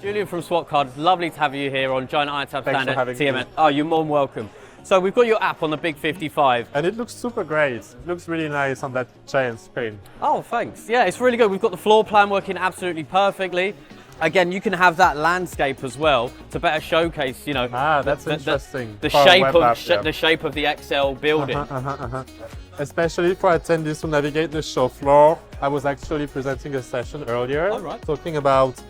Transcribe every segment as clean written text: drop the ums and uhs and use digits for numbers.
Julien from SWATcard, lovely to have you here on Giant iTabs Thanks stand for at having TMN. me. Oh, you're more than welcome. So we've got your app on the big 55. And it looks super great. It looks really nice on that giant screen. Oh, thanks. Yeah, it's really good. We've got the floor plan working absolutely perfectly. Again, you can have that landscape as well to better showcase, you know, That's interesting. the For a shape web of app, yeah. the shape of the XL building. Especially for attendees to navigate the show floor. I was actually presenting a session earlier Oh, right. talking about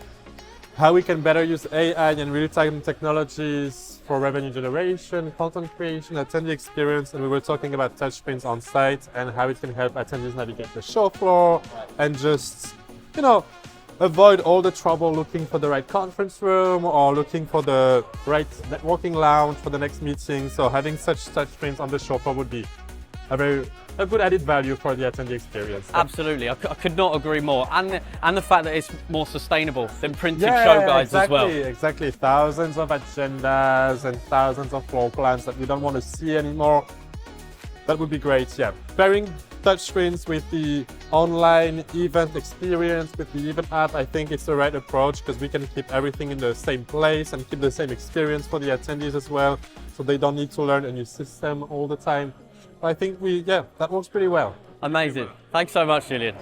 how we can better use AI and real-time technologies for revenue generation, content creation, attendee experience, and we were talking about touchscreens on site and how it can help attendees navigate the show floor and just, you know, avoid all the trouble looking for the right conference room or looking for the right networking lounge for the next meeting. So having such touchscreens on the show floor would be a good added value for the attendee experience. Absolutely, I could not agree more. And the fact that it's more sustainable than printed Yeah, show guides exactly, as well. Exactly, thousands of agendas and thousands of floor plans that we don't want to see anymore. That would be great, yeah. Pairing touchscreens with the online event experience, with the event app, I think it's the right approach because we can keep everything in the same place and keep the same experience for the attendees as well, so they don't need to learn a new system all the time. I think that works pretty well. Amazing. Thanks so much, Julien.